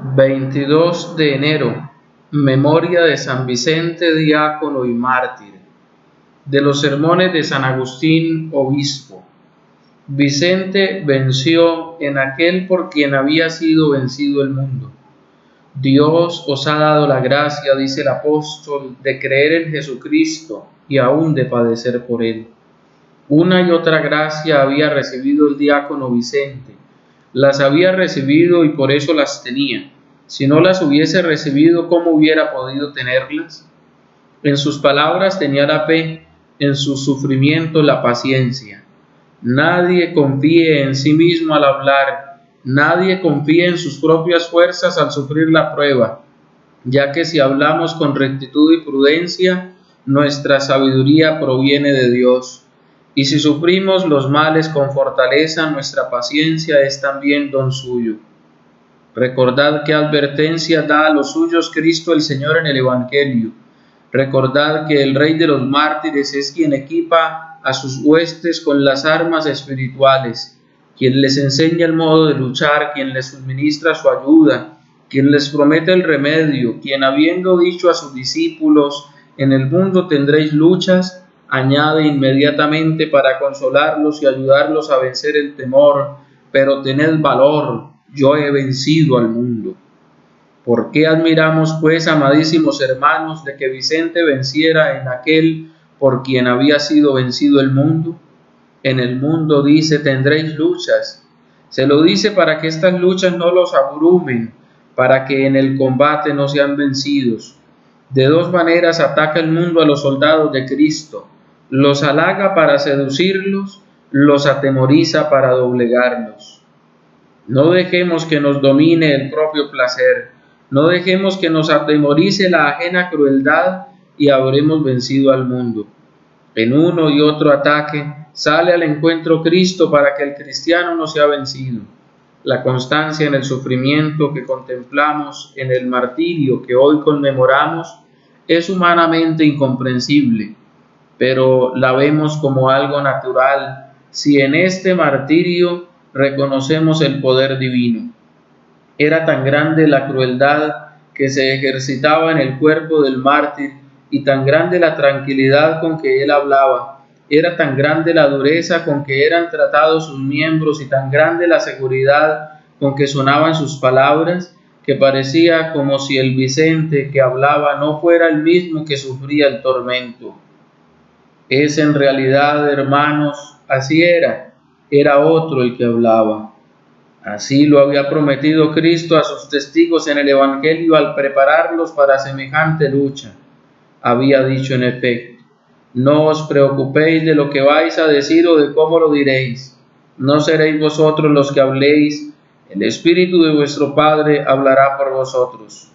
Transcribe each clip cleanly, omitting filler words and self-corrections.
22 de enero, memoria de San Vicente, diácono y mártir. De los sermones de San Agustín, obispo. Vicente venció en aquel por quien había sido vencido el mundo. Dios os ha dado la gracia, dice el apóstol, de creer en Jesucristo y aún de padecer por él. Una y otra gracia había recibido el diácono Vicente. Las había recibido y por eso las tenía. Si no las hubiese recibido, ¿cómo hubiera podido tenerlas? En sus palabras tenía la fe, en sus sufrimientos la paciencia. Nadie confíe en sí mismo al hablar, nadie confíe en sus propias fuerzas al sufrir la prueba, ya que si hablamos con rectitud y prudencia, nuestra sabiduría proviene de Dios. Y si sufrimos los males con fortaleza, nuestra paciencia es también don suyo. Recordad qué advertencia da a los suyos Cristo el Señor en el Evangelio. Recordad que el Rey de los mártires es quien equipa a sus huestes con las armas espirituales, quien les enseña el modo de luchar, quien les suministra su ayuda, quien les promete el remedio, quien habiendo dicho a sus discípulos, en el mundo tendréis luchas, añade inmediatamente para consolarlos y ayudarlos a vencer el temor, pero tened valor, yo he vencido al mundo. ¿Por qué admiramos, pues, amadísimos hermanos, de que Vicente venciera en aquel por quien había sido vencido el mundo? En el mundo, dice, tendréis luchas. Se lo dice para que estas luchas no los abrumen, para que en el combate no sean vencidos. De dos maneras ataca el mundo a los soldados de Cristo. Los halaga para seducirlos, los atemoriza para doblegarlos. No dejemos que nos domine el propio placer, no dejemos que nos atemorice la ajena crueldad y habremos vencido al mundo. En uno y otro ataque sale al encuentro Cristo para que el cristiano no sea vencido. La constancia en el sufrimiento que contemplamos en el martirio que hoy conmemoramos es humanamente incomprensible, pero la vemos como algo natural si en este martirio reconocemos el poder divino. Era tan grande la crueldad que se ejercitaba en el cuerpo del mártir y tan grande la tranquilidad con que él hablaba. Era tan grande la dureza con que eran tratados sus miembros y tan grande la seguridad con que sonaban sus palabras, que parecía como si el Vicente que hablaba no fuera el mismo que sufría el tormento. Es en realidad, hermanos, así era otro el que hablaba. Así lo había prometido Cristo a sus testigos en el Evangelio al prepararlos para semejante lucha. Había dicho en efecto: no os preocupéis de lo que vais a decir o de cómo lo diréis. No seréis vosotros los que habléis, el Espíritu de vuestro Padre hablará por vosotros.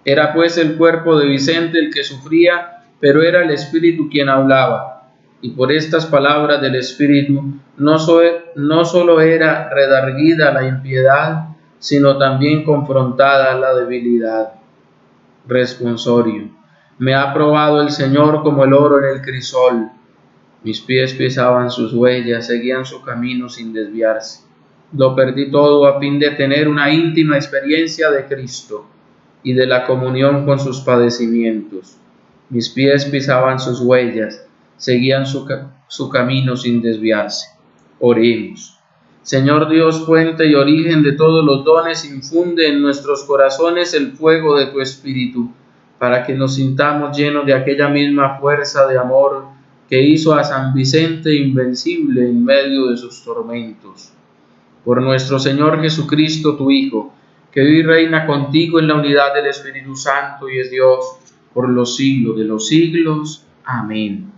Era pues el cuerpo de Vicente el que sufría, pero era el Espíritu quien hablaba, y por estas palabras del Espíritu no solo era redarguida la impiedad, sino también confrontada la debilidad. Responsorio. Me ha probado el Señor como el oro en el crisol. Mis pies pisaban sus huellas, seguían su camino sin desviarse. Lo perdí todo a fin de tener una íntima experiencia de Cristo y de la comunión con sus padecimientos. Mis pies pisaban sus huellas, seguían su camino sin desviarse. Oremos. Señor Dios, fuente y origen de todos los dones, infunde en nuestros corazones el fuego de tu Espíritu, para que nos sintamos llenos de aquella misma fuerza de amor que hizo a San Vicente invencible en medio de sus tormentos. Por nuestro Señor Jesucristo, tu Hijo, que vive y reina contigo en la unidad del Espíritu Santo y es Dios por los siglos de los siglos. Amén.